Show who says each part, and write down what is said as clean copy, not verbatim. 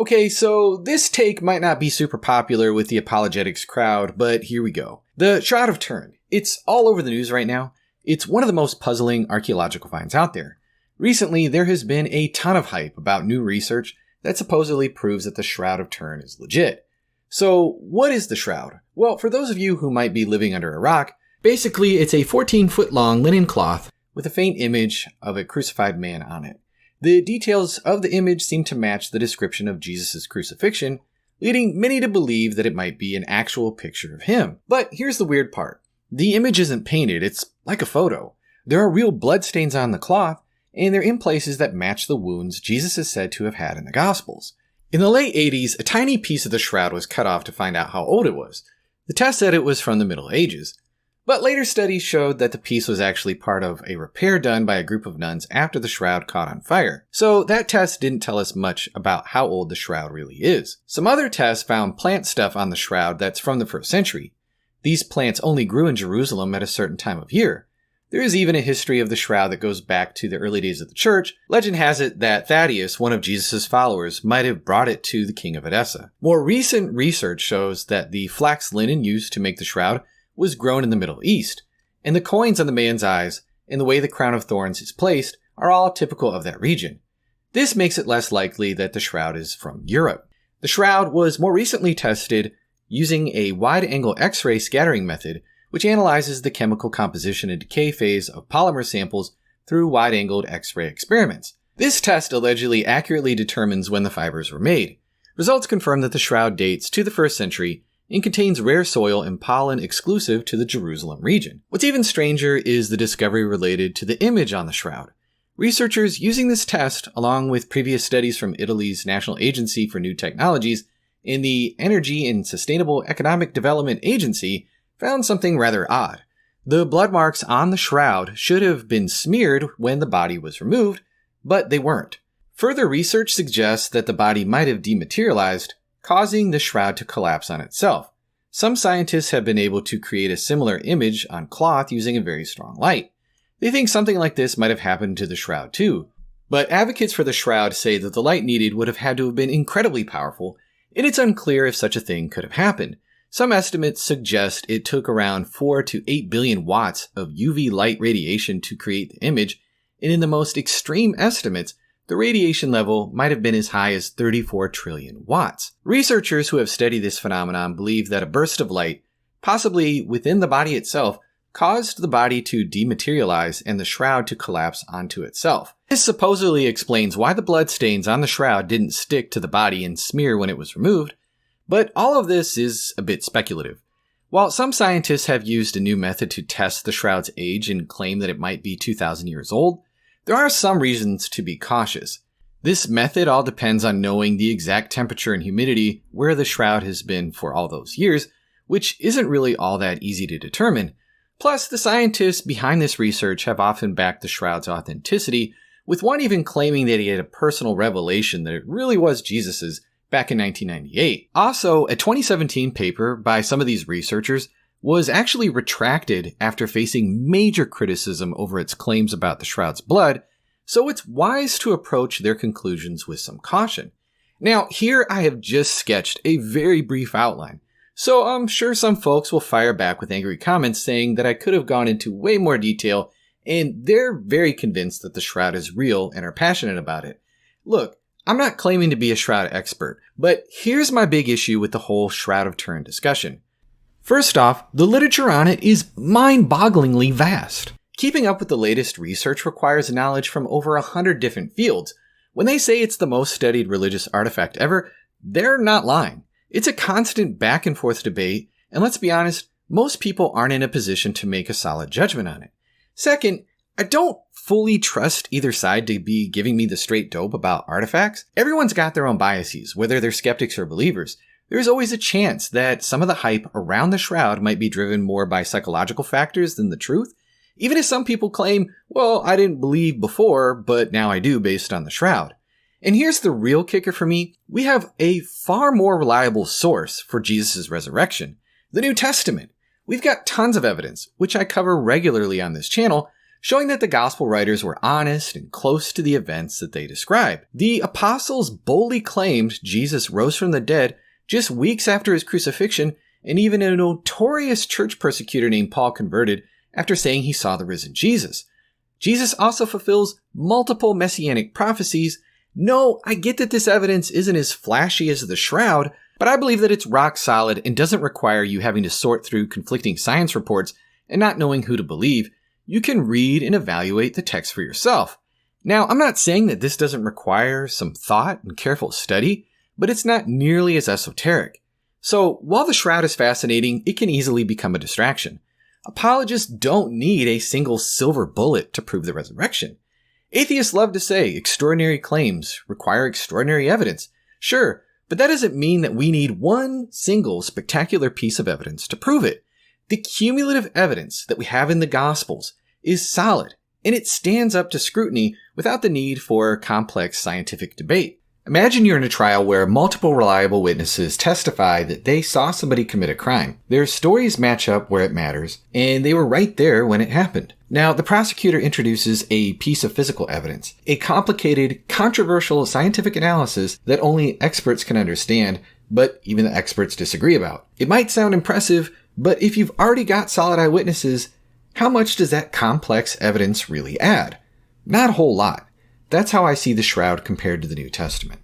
Speaker 1: Okay, so this take might not be super popular with the apologetics crowd, but here we go. The Shroud of Turin. It's all over the news right now. It's one of the most puzzling archaeological finds out there. Recently, there has been a ton of hype about new research that supposedly proves that the Shroud of Turin is legit. So, what is the Shroud? Well, for those of you who might be living under a rock, basically it's a 14-foot-long linen cloth with a faint image of a crucified man on it. The details of the image seem to match the description of Jesus' crucifixion, leading many to believe that it might be an actual picture of him. But here's the weird part. The image isn't painted, it's like a photo. There are real bloodstains on the cloth, and they're in places that match the wounds Jesus is said to have had in the Gospels. In the late 80s, a tiny piece of the shroud was cut off to find out how old it was. The test said it was from the Middle Ages. But later studies showed that the piece was actually part of a repair done by a group of nuns after the shroud caught on fire. So that test didn't tell us much about how old the shroud really is. Some other tests found plant stuff on the shroud that's from the 1st century. These plants only grew in Jerusalem at a certain time of year. There is even a history of the shroud that goes back to the early days of the church. Legend has it that Thaddeus, one of Jesus' followers, might have brought it to the king of Edessa. More recent research shows that the flax linen used to make the shroud was grown in the Middle East, and the coins on the man's eyes and the way the crown of thorns is placed are all typical of that region. This makes it less likely that the shroud is from Europe. The shroud was more recently tested using a wide-angle X-ray scattering method, which analyzes the chemical composition and decay phase of polymer samples through wide-angled X-ray experiments. This test allegedly accurately determines when the fibers were made. Results confirm that the shroud dates to the 1st century and contains rare soil and pollen exclusive to the Jerusalem region. What's even stranger is the discovery related to the image on the shroud. Researchers using this test, along with previous studies from Italy's National Agency for New Technologies and the Energy and Sustainable Economic Development Agency, found something rather odd. The blood marks on the shroud should have been smeared when the body was removed, but they weren't. Further research suggests that the body might have dematerialized, causing the shroud to collapse on itself. Some scientists have been able to create a similar image on cloth using a very strong light. They think something like this might have happened to the shroud too. But advocates for the shroud say that the light needed would have had to have been incredibly powerful, and it's unclear if such a thing could have happened. Some estimates suggest it took around 4 to 8 billion watts of UV light radiation to create the image, and in the most extreme estimates, the radiation level might have been as high as 34 trillion watts. Researchers who have studied this phenomenon believe that a burst of light, possibly within the body itself, caused the body to dematerialize and the shroud to collapse onto itself. This supposedly explains why the bloodstains on the shroud didn't stick to the body and smear when it was removed, but all of this is a bit speculative. While some scientists have used a new method to test the shroud's age and claim that it might be 2,000 years old, there are some reasons to be cautious. This method all depends on knowing the exact temperature and humidity where the shroud has been for all those years, which isn't really all that easy to determine. Plus, the scientists behind this research have often backed the shroud's authenticity, with one even claiming that he had a personal revelation that it really was Jesus's back in 1998. Also, a 2017 paper by some of these researchers was actually retracted after facing major criticism over its claims about the shroud's blood, so it's wise to approach their conclusions with some caution. Now, here I have just sketched a very brief outline, so I'm sure some folks will fire back with angry comments saying that I could have gone into way more detail, and they're very convinced that the shroud is real and are passionate about it. Look, I'm not claiming to be a shroud expert, but here's my big issue with the whole Shroud of Turin discussion. First off, the literature on it is mind-bogglingly vast. Keeping up with the latest research requires knowledge from over 100 different fields. When they say it's the most studied religious artifact ever, they're not lying. It's a constant back and forth debate, and let's be honest, most people aren't in a position to make a solid judgment on it. Second, I don't fully trust either side to be giving me the straight dope about artifacts. Everyone's got their own biases, whether they're skeptics or believers. There's always a chance that some of the hype around the shroud might be driven more by psychological factors than the truth, even if some people claim, well, I didn't believe before, but now I do based on the shroud. And here's the real kicker for me. We have a far more reliable source for Jesus' resurrection, the New Testament. We've got tons of evidence, which I cover regularly on this channel, showing that the gospel writers were honest and close to the events that they describe. The apostles boldly claimed Jesus rose from the dead just weeks after his crucifixion, and even a notorious church persecutor named Paul converted after saying he saw the risen Jesus. Jesus also fulfills multiple messianic prophecies. No, I get that this evidence isn't as flashy as the Shroud, but I believe that it's rock solid and doesn't require you having to sort through conflicting science reports and not knowing who to believe. You can read and evaluate the text for yourself. Now, I'm not saying that this doesn't require some thought and careful study, but it's not nearly as esoteric. So, while the Shroud is fascinating, it can easily become a distraction. Apologists don't need a single silver bullet to prove the resurrection. Atheists love to say extraordinary claims require extraordinary evidence. Sure, but that doesn't mean that we need one single spectacular piece of evidence to prove it. The cumulative evidence that we have in the Gospels is solid, and it stands up to scrutiny without the need for complex scientific debate. Imagine you're in a trial where multiple reliable witnesses testify that they saw somebody commit a crime. Their stories match up where it matters, and they were right there when it happened. Now, the prosecutor introduces a piece of physical evidence, a complicated, controversial scientific analysis that only experts can understand, but even the experts disagree about. It might sound impressive, but if you've already got solid eyewitnesses, how much does that complex evidence really add? Not a whole lot. That's how I see the Shroud compared to the New Testament.